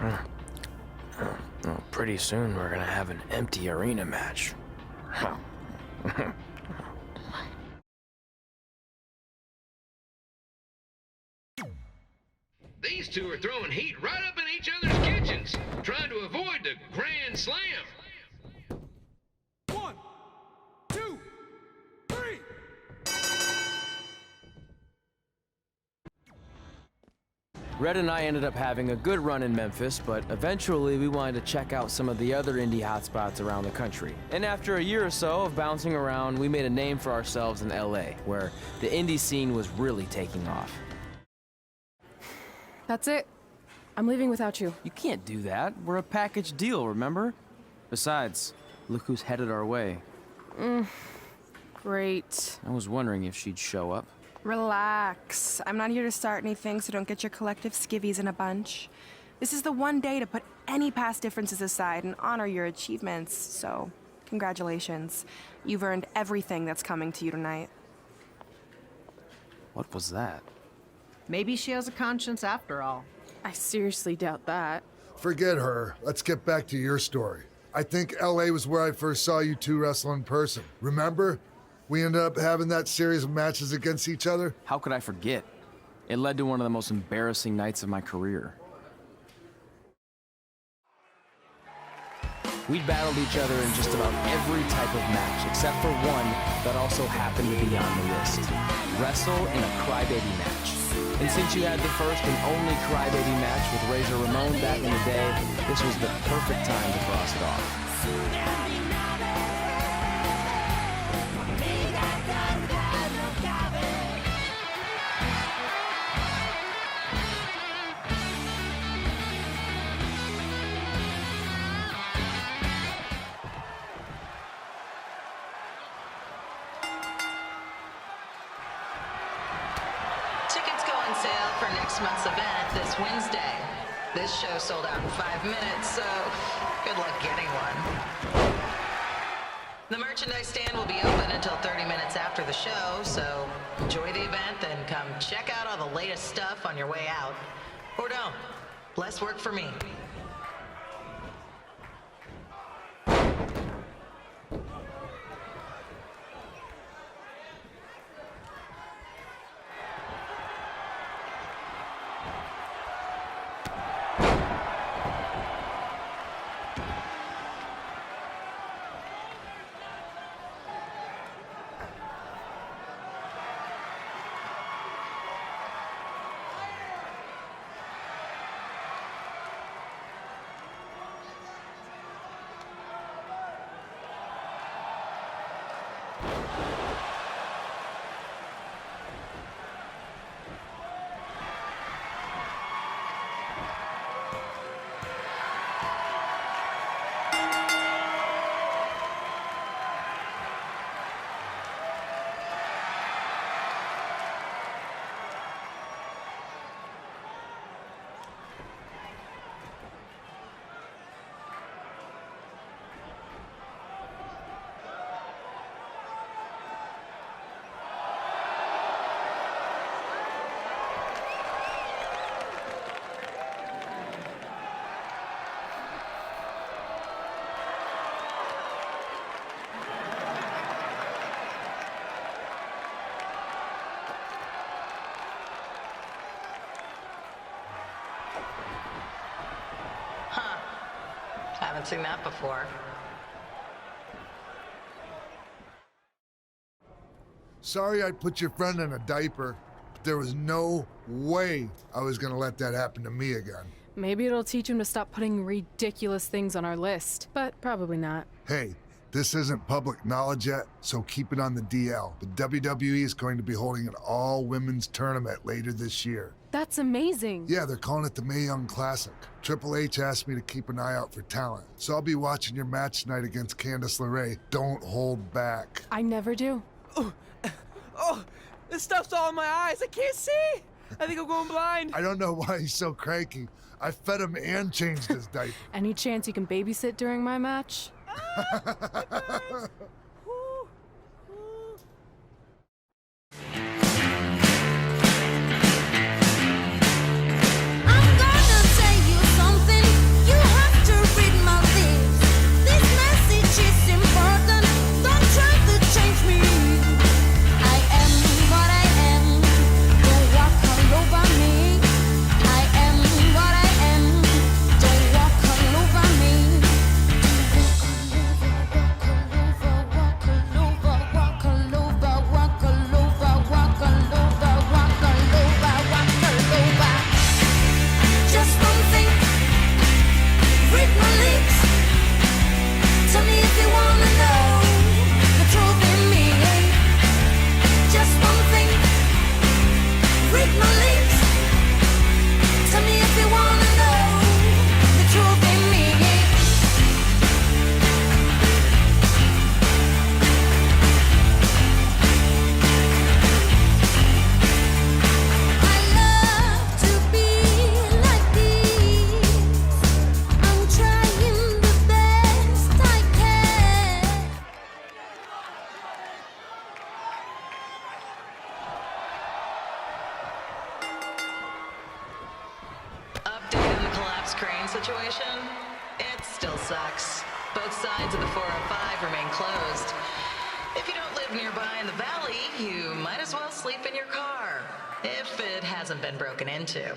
Well, pretty soon we're gonna have an empty arena match. These two are throwing heat right up in each other's kitchens, trying to avoid the Grand Slam. 1, 2, 3. Red and I ended up having a good run in Memphis, but eventually we wanted to check out some of the other indie hotspots around the country. And after a year or so of bouncing around, we made a name for ourselves in LA, where the indie scene was really taking off. That's it. I'm leaving without you. You can't do that. We're a package deal, remember? Besides, look who's headed our way. Great. I was wondering if she'd show up. Relax. I'm not here to start anything, so don't get your collective skivvies in a bunch. This is the one day to put any past differences aside and honor your achievements, so congratulations. You've earned everything that's coming to you tonight. What was that? Maybe she has a conscience after all. I seriously doubt that. Forget her. Let's get back to your story. I think LA was where I first saw you two wrestle in person. Remember? We ended up having that series of matches against each other. How could I forget? It led to one of the most embarrassing nights of my career. We battled each other in just about every type of match, except for one that also happened to be on the list. Wrestle in a crybaby match. And since you had the first and only crybaby match with Razor Ramon back in the day, this was the perfect time to cross it off. Tickets go on sale for next month's event this Wednesday. This show sold out in 5 minutes, so good luck getting one. The merchandise stand will be open until 30 minutes after the show, so enjoy the event and come check out all the latest stuff on your way out. Or don't. Less work for me. Haven't seen that before. Sorry I put your friend in a diaper, but there was no way I was gonna let that happen to me again. Maybe it'll teach him to stop putting ridiculous things on our list, but probably not. Hey, this isn't public knowledge yet, so keep it on the DL. The WWE is going to be holding an all-women's tournament later this year. That's amazing. Yeah, they're calling it the Mae Young Classic. Triple H asked me to keep an eye out for talent, so I'll be watching your match tonight against Candice LeRae. Don't hold back. I never do. Oh, this stuff's all in my eyes. I can't see. I think I'm going blind. I don't know why he's so cranky. I fed him and changed his diaper. Any chance you can babysit during my match? I'm gonna tell you something you wanna know the truth in me. Just one thing, read my lips. Tell me if you wanna know the truth in me. I love to be like this. I'm trying the best I can. Update on the collapsed crane situation? It still sucks. Both sides of the 405 remain closed. If you don't live nearby in the valley, you might as well sleep in your car, if it hasn't been broken into.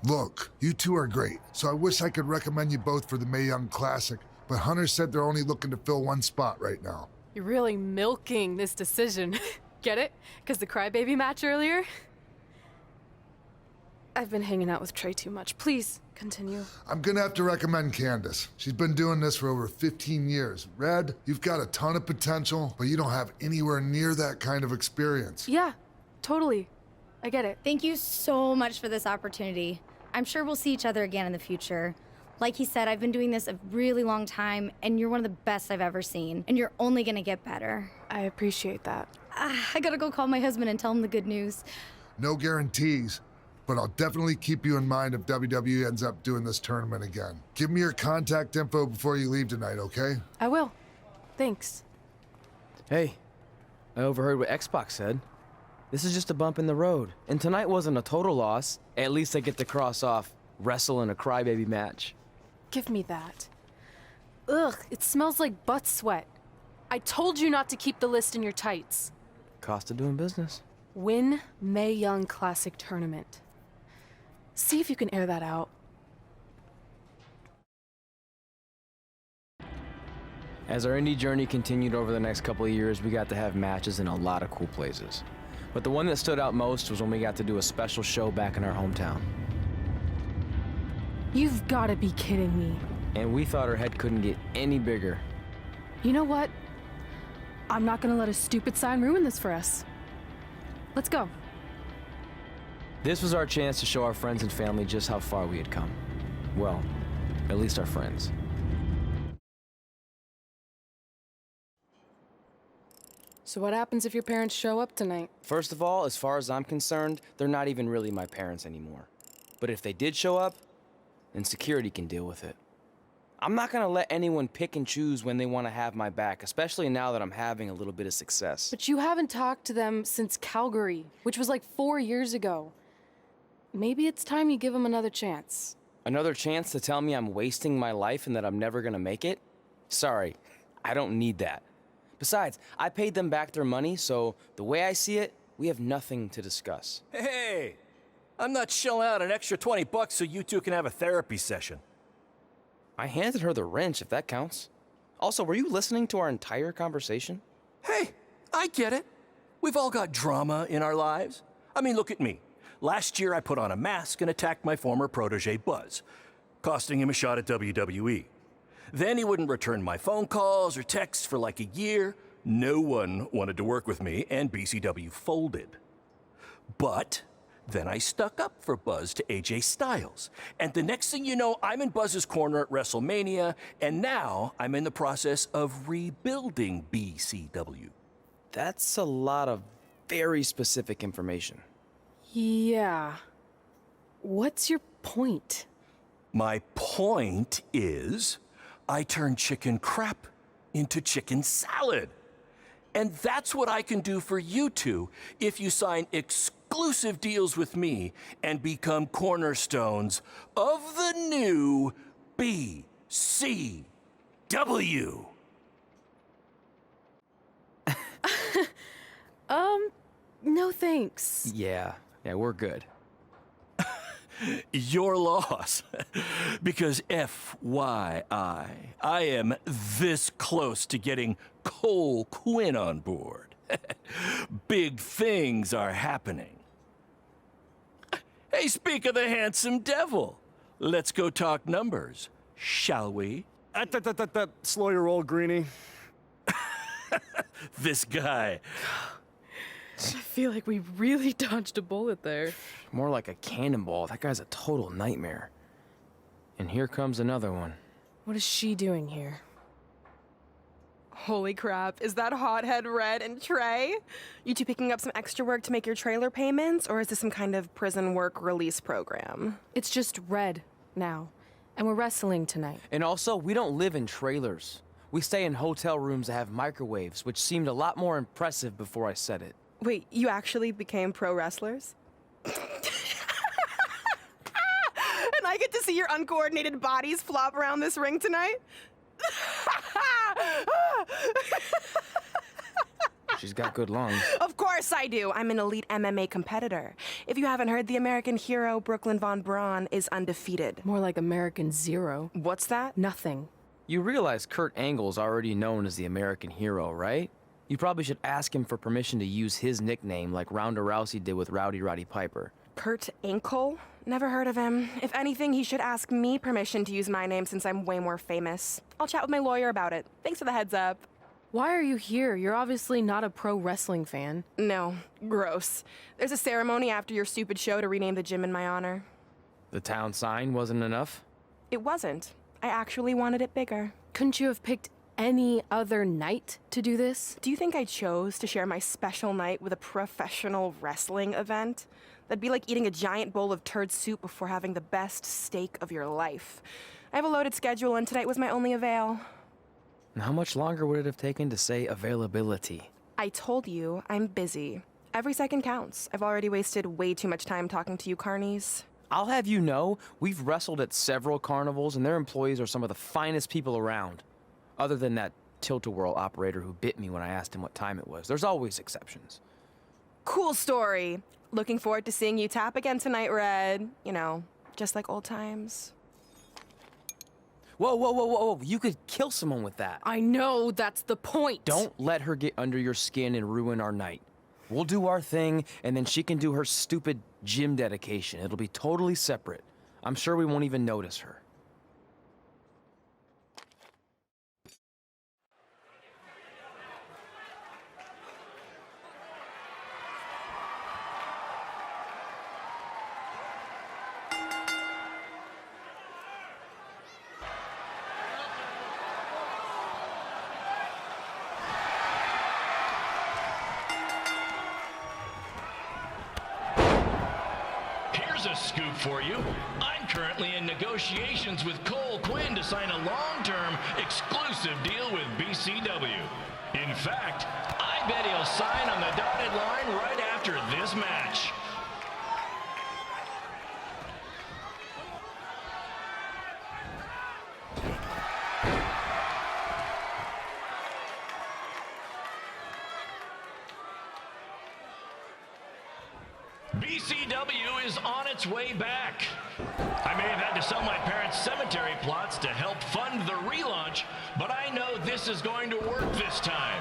Look, you two are great, so I wish I could recommend you both for the Mae Young Classic, but Hunter said they're only looking to fill one spot right now. You're really milking this decision. Get it? Because the crybaby match earlier? I've been hanging out with Trey too much. Please, continue. I'm gonna have to recommend Candace. She's been doing this for over 15 years. Red, you've got a ton of potential, but you don't have anywhere near that kind of experience. Yeah, totally. I get it. Thank you so much for this opportunity. I'm sure we'll see each other again in the future. Like he said, I've been doing this a really long time, and you're one of the best I've ever seen. And you're only gonna get better. I appreciate that. I gotta go call my husband and tell him the good news. No guarantees, but I'll definitely keep you in mind if WWE ends up doing this tournament again. Give me your contact info before you leave tonight, okay? I will. Thanks. Hey, I overheard what Xbox said. This is just a bump in the road, and tonight wasn't a total loss. At least I get to cross off wrestle in a crybaby match. Give me that. Ugh, it smells like butt sweat. I told you not to keep the list in your tights. Cost of doing business. Win Mae Young Classic Tournament. See if you can air that out. As our indie journey continued over the next couple of years, we got to have matches in a lot of cool places. But the one that stood out most was when we got to do a special show back in our hometown. You've gotta be kidding me. And we thought our head couldn't get any bigger. You know what? I'm not gonna let a stupid sign ruin this for us. Let's go. This was our chance to show our friends and family just how far we had come. Well, at least our friends. So what happens if your parents show up tonight? First of all, as far as I'm concerned, they're not even really my parents anymore. But if they did show up, then security can deal with it. I'm not gonna let anyone pick and choose when they want to have my back, especially now that I'm having a little bit of success. But you haven't talked to them since Calgary, which was like 4 years ago. Maybe it's time you give them another chance. Another chance to tell me I'm wasting my life and that I'm never gonna make it? Sorry, I don't need that. Besides, I paid them back their money, so the way I see it, we have nothing to discuss. Hey, I'm not shelling out an extra $20 so you two can have a therapy session. I handed her the wrench, if that counts. Also, were you listening to our entire conversation? Hey, I get it. We've all got drama in our lives. I mean, look at me. Last year, I put on a mask and attacked my former protege, Buzz, costing him a shot at WWE. Then he wouldn't return my phone calls or texts for like a year. No one wanted to work with me, and BCW folded. But then I stuck up for Buzz to AJ Styles. And the next thing you know, I'm in Buzz's corner at WrestleMania, and now I'm in the process of rebuilding BCW. That's a lot of very specific information. Yeah. What's your point? My point is, I turned chicken crap into chicken salad. And that's what I can do for you two if you sign exclusive exclusive deals with me and become cornerstones of the new BCW. No thanks. Yeah, we're good. Your loss. Because FYI, I am this close to getting Cole Quinn on board. Big things are happening. Hey, speak of the handsome devil. Let's go talk numbers, shall we? Slow your roll, Greenie. This guy. I feel like we really dodged a bullet there. More like a cannonball. That guy's a total nightmare. And here comes another one. What is she doing here? Holy crap, is that hothead Red and Trey? You two picking up some extra work to make your trailer payments, or is this some kind of prison work release program? It's just Red now, and we're wrestling tonight. And also, we don't live in trailers. We stay in hotel rooms that have microwaves, which seemed a lot more impressive before I said it. Wait, you actually became pro wrestlers? And I get to see your uncoordinated bodies flop around this ring tonight? She's got good lungs. Of course I do. I'm an elite MMA competitor. If you haven't heard, the American hero, Brooklyn Von Braun, is undefeated. More like American Zero. What's that? Nothing. You realize Kurt Angle's already known as the American hero, right? You probably should ask him for permission to use his nickname like Ronda Rousey did with Rowdy Roddy Piper. Kurt Angle? Never heard of him. If anything, he should ask me permission to use my name since I'm way more famous. I'll chat with my lawyer about it. Thanks for the heads up. Why are you here? You're obviously not a pro wrestling fan. No, gross. There's a ceremony after your stupid show to rename the gym in my honor. The town sign wasn't enough? It wasn't. I actually wanted it bigger. Couldn't you have picked any other night to do this? Do you think I chose to share my special night with a professional wrestling event? That'd be like eating a giant bowl of turd soup before having the best steak of your life. I have a loaded schedule, and tonight was my only avail. And how much longer would it have taken to say availability? I told you, I'm busy. Every second counts. I've already wasted way too much time talking to you carnies. I'll have you know, we've wrestled at several carnivals, and their employees are some of the finest people around. Other than that tilt-a-whirl operator who bit me when I asked him what time it was. There's always exceptions. Cool story. Looking forward to seeing you tap again tonight, Red. You know, just like old times. Whoa. You could kill someone with that. I know, that's the point. Don't let her get under your skin and ruin our night. We'll do our thing, and then she can do her stupid gym dedication. It'll be totally separate. I'm sure we won't even notice her. Here's a scoop for you. I'm currently in negotiations with Cole Quinn to sign a long-term exclusive deal with BCW. In fact, I bet he'll sign on the dotted line right after this match. BCW is on its way back. I may have had to sell my parents' cemetery plots to help fund the relaunch, but I know this is going to work this time.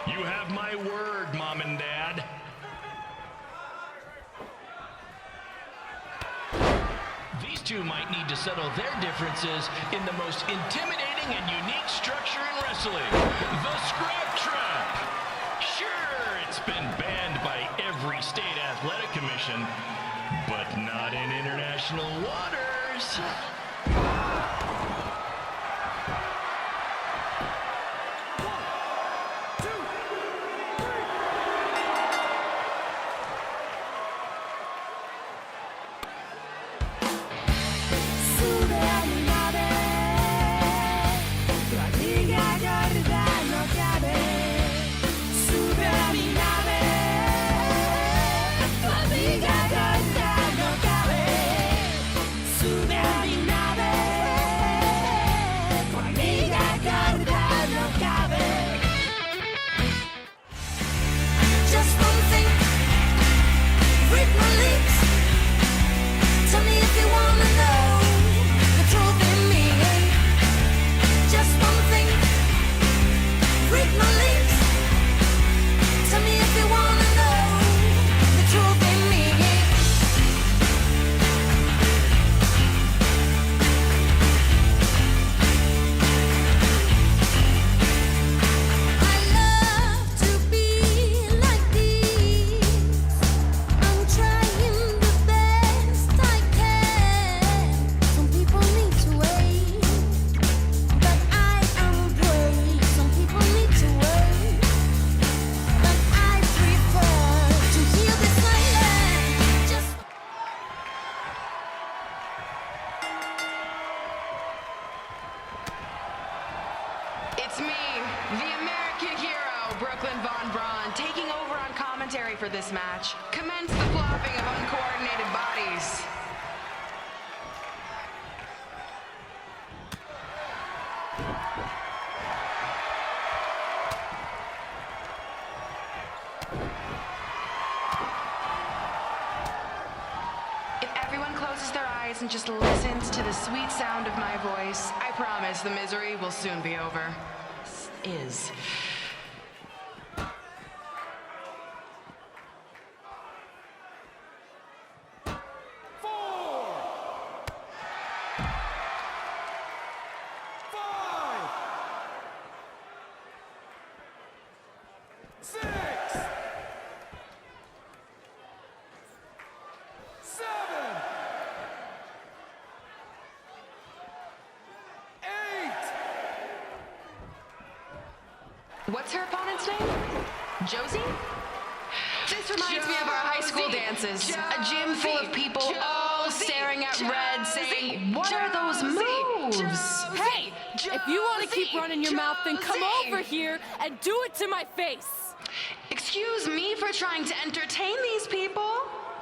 You have my word, Mom and Dad. These two might need to settle their differences in the most intimidating and unique structure in wrestling, the Scrap Trap. Sure, it's been banned by every state athletic commission, but not in international waters. Sube a mi nave, tu amiga gorda no cabe. Sube a mi nave, tu amiga for this match. Commence the flopping of uncoordinated bodies. If everyone closes their eyes and just listens to the sweet sound of my voice, I promise the misery will soon be over. Is. What's her opponent's name? Josie? This reminds me of our high school dances. A gym full of people all staring at red saying, what are those moves? Hey, if you want to keep running your mouth, then come over here and do it to my face. Excuse me for trying to entertain these people?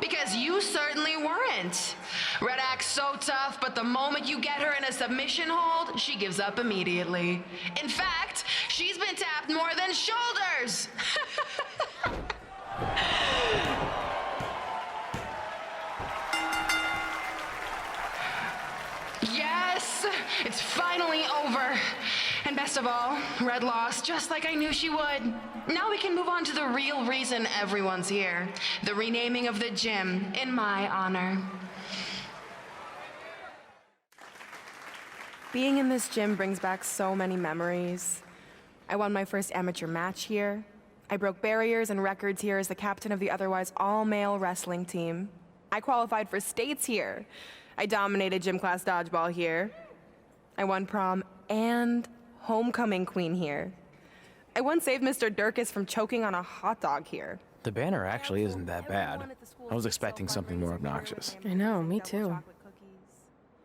Because you certainly weren't. Red acts so tough, but the moment you get her in a submission hold, she gives up immediately. In fact, she's been tapped more than shoulders. Yes, it's finally over. And best of all, Red lost just like I knew she would. Now we can move on to the real reason everyone's here. The renaming of the gym in my honor. Being in this gym brings back so many memories. I won my first amateur match here. I broke barriers and records here as the captain of the otherwise all-male wrestling team. I qualified for states here. I dominated gym class dodgeball here. I won prom and homecoming queen here. I once saved Mr. Durkis from choking on a hot dog here. The banner actually isn't that bad. I was expecting something more obnoxious. I know, me too.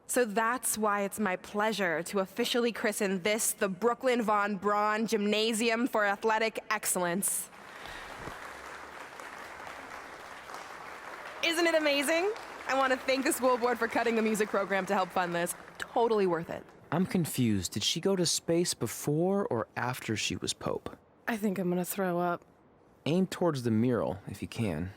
So that's why it's my pleasure to officially christen this the Brooklyn Von Braun Gymnasium for Athletic Excellence. Isn't it amazing? I want to thank the school board for cutting the music program to help fund this. Totally worth it. I'm confused. Did she go to space before or after she was Pope? I think I'm gonna throw up. Aim towards the mural if you can.